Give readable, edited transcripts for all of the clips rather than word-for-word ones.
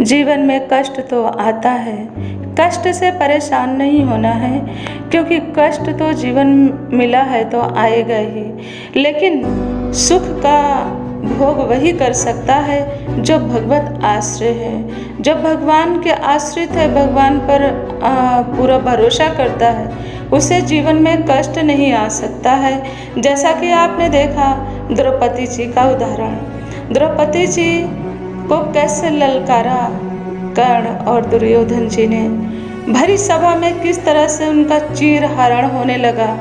जीवन में कष्ट तो आता है, कष्ट से परेशान नहीं होना है, क्योंकि कष्ट तो जीवन मिला है तो आएगा ही। लेकिन सुख का भोग वही कर सकता है जो भगवत आश्रय है, जो भगवान के आश्रित है, भगवान पर पूरा भरोसा करता है, उसे जीवन में कष्ट नहीं आ सकता है। जैसा कि आपने देखा द्रौपदी जी का उदाहरण, द्रौपदी जी को कैसे ललकारा कर्ण और दुर्योधन जी ने, भरी सभा में किस तरह से उनका चीर हरण होने लगा।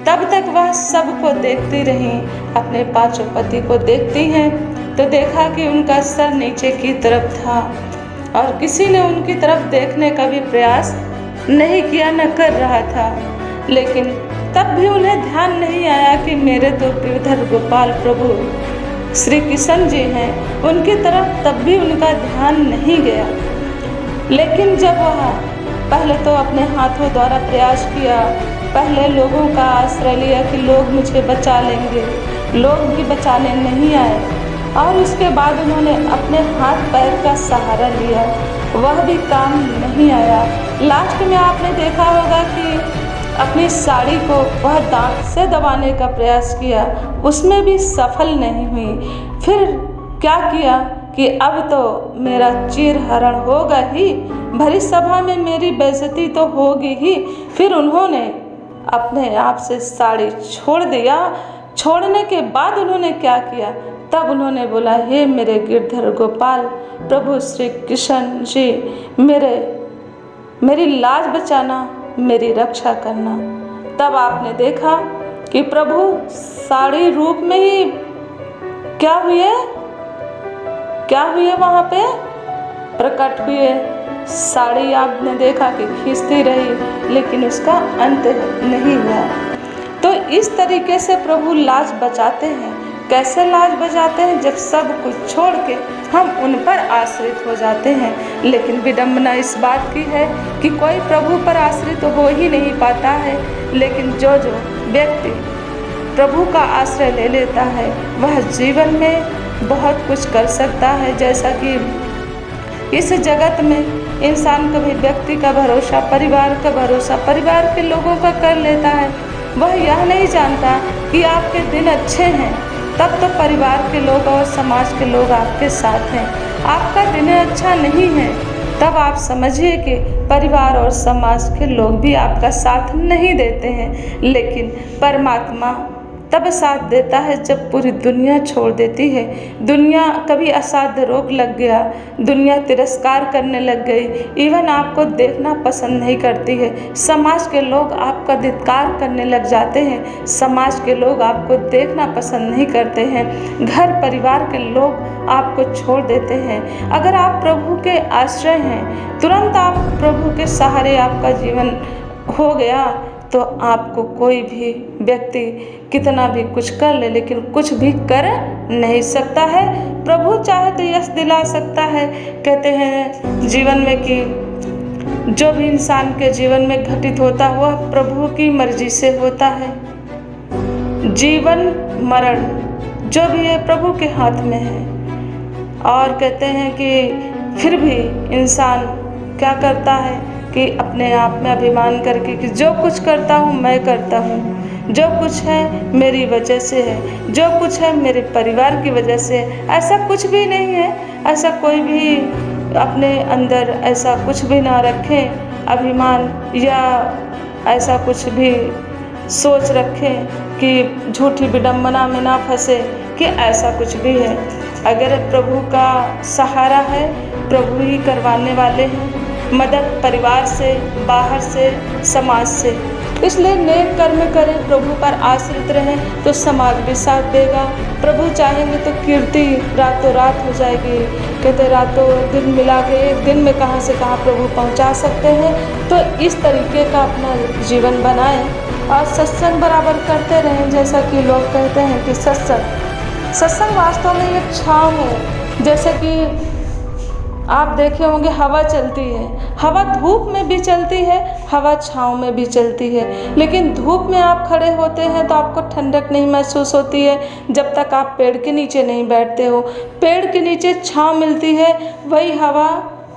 तब तक वह सबको देखती रही, अपने पांचों पति को देखती हैं तो देखा कि उनका सर नीचे की तरफ था और किसी ने उनकी तरफ देखने का भी प्रयास नहीं किया, न कर रहा था। लेकिन तब भी उन्हें ध्यान नहीं आया कि मेरे तो गिरधर गोपाल प्रभु श्री कृष्ण जी हैं, उनकी तरफ तब भी उनका ध्यान नहीं गया। लेकिन जब वह पहले तो अपने हाथों द्वारा प्रयास किया, पहले लोगों का आश्रय लिया कि लोग मुझे बचा लेंगे, लोग भी बचाने नहीं आए, और उसके बाद उन्होंने अपने हाथ पैर का सहारा लिया, वह भी काम नहीं आया। लास्ट में आपने देखा होगा कि अपनी साड़ी को वह दांत से दबाने का प्रयास किया, उसमें भी सफल नहीं हुई। फिर क्या किया कि अब तो मेरा चीर हरण होगा ही, भरी सभा में मेरी बेइज्जती तो होगी ही। फिर उन्होंने अपने आप से साड़ी छोड़ दिया। छोड़ने के बाद उन्होंने क्या किया, तब उन्होंने बोला, हे मेरे गिरधर गोपाल प्रभु श्री कृष्ण जी, मेरी लाज बचाना, मेरी रक्षा करना। तब आपने देखा कि प्रभु साड़ी रूप में ही क्या हुए वहाँ पे प्रकट हुए। साड़ी आपने देखा कि खींचती रही, लेकिन उसका अंत नहीं हुआ। तो इस तरीके से प्रभु लाज बचाते हैं। कैसे लाज बचाते हैं? जब सब कुछ छोड़ के हम उन पर आश्रित हो जाते हैं। लेकिन विडंबना इस बात की है कि कोई प्रभु पर आश्रित हो ही नहीं पाता है। लेकिन जो व्यक्ति प्रभु का आश्रय ले लेता है, वह जीवन में बहुत कुछ कर सकता है। जैसा कि इस जगत में इंसान कभी व्यक्ति का भरोसा, परिवार का भरोसा परिवार के लोगों का कर लेता है। वह यह नहीं जानता कि आपके दिन अच्छे हैं, तब तो परिवार के लोग और समाज के लोग आपके साथ हैं। आपका दिन अच्छा नहीं है, तब आप समझिए कि परिवार और समाज के लोग भी आपका साथ नहीं देते हैं। लेकिन परमात्मा तब साथ देता है जब पूरी दुनिया छोड़ देती है। दुनिया कभी असाध्य रोग लग गया, दुनिया तिरस्कार करने लग गई, इवन आपको देखना पसंद नहीं करती है। समाज के लोग आपका धिक्कार करने लग जाते हैं, समाज के लोग आपको देखना पसंद नहीं करते हैं, घर परिवार के लोग आपको छोड़ देते हैं। अगर आप प्रभु के आश्रय हैं, तुरंत आप प्रभु के सहारे आपका जीवन हो गया, तो आपको कोई भी व्यक्ति कितना भी कुछ कर ले, लेकिन कुछ भी कर नहीं सकता है। प्रभु चाहे तो यश दिला सकता है। कहते हैं जीवन में कि जो भी इंसान के जीवन में घटित होता है वह प्रभु की मर्जी से होता है। जीवन मरण जो भी है प्रभु के हाथ में है। और कहते हैं कि फिर भी इंसान क्या करता है कि अपने आप में अभिमान करके कि जो कुछ करता हूँ मैं करता हूँ, जो कुछ है मेरी वजह से है, जो कुछ है मेरे परिवार की वजह से। ऐसा कुछ भी नहीं है। ऐसा कोई भी अपने अंदर ऐसा कुछ भी ना रखें, अभिमान या ऐसा कुछ भी सोच रखें कि झूठी विडंबना में ना फंसे कि ऐसा कुछ भी है। अगर प्रभु का सहारा है, प्रभु ही करवाने वाले हैं मदद, परिवार से, बाहर से, समाज से। इसलिए नेक कर्म करें, प्रभु पर आश्रित रहें तो समाज भी साथ देगा। प्रभु चाहेंगे तो कीर्ति रातों रात हो जाएगी। कहते रातों दिन मिला के एक दिन में कहाँ से कहाँ प्रभु पहुँचा सकते हैं। तो इस तरीके का अपना जीवन बनाएं और सत्संग बराबर करते रहें। जैसा कि लोग कहते हैं कि सत्संग वास्तव में एक छाँव है। जैसे कि आप देखे होंगे हवा चलती है, हवा धूप में भी चलती है, हवा छाँव में भी चलती है। लेकिन धूप में आप खड़े होते हैं तो आपको ठंडक नहीं महसूस होती है जब तक आप पेड़ के नीचे नहीं बैठते हो। पेड़ के नीचे छाँव मिलती है, वही हवा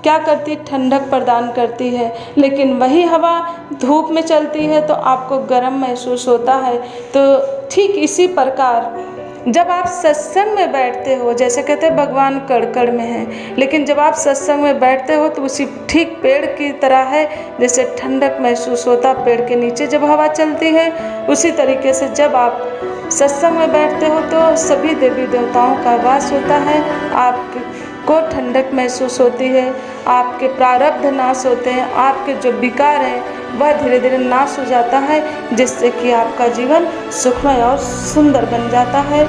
क्या करती है, ठंडक प्रदान करती है। लेकिन वही हवा धूप में चलती है तो आपको गर्म महसूस होता है। तो ठीक इसी प्रकार जब आप सत्संग में बैठते हो, जैसे कहते हैं भगवान कड़ में हैं, लेकिन जब आप सत्संग में बैठते हो तो उसी ठीक पेड़ की तरह है, जैसे ठंडक महसूस होता पेड़ के नीचे जब हवा चलती है। उसी तरीके से जब आप सत्संग में बैठते हो तो सभी देवी देवताओं का वास होता है, आपको ठंडक महसूस होती है, आपके प्रारब्ध नाश होते हैं, आपके जो विकार हैं वह धीरे धीरे नाश हो जाता है, जिससे कि आपका जीवन सुखमय और सुंदर बन जाता है।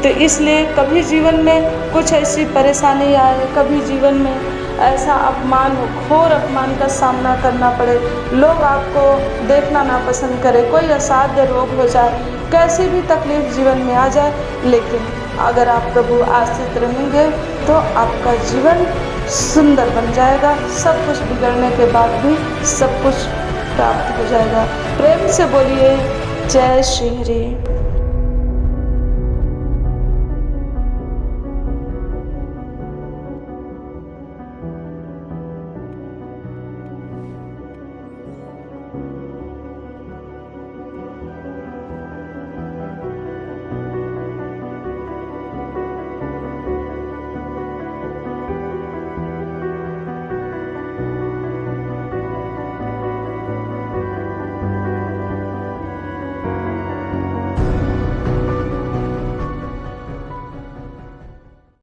तो इसलिए कभी जीवन में कुछ ऐसी परेशानी आए, कभी जीवन में ऐसा अपमान हो, घोर अपमान का सामना करना पड़े, लोग आपको देखना ना पसंद करें, कोई असाध्य रोग हो जाए, कैसी भी तकलीफ जीवन में आ जाए, लेकिन अगर आप प्रभु आश्रित रहेंगे तो आपका जीवन सुंदर बन जाएगा। सब कुछ बिगड़ने के बाद भी सब कुछ प्राप्त हो जाएगा। प्रेम से बोलिए जय श्री हरि।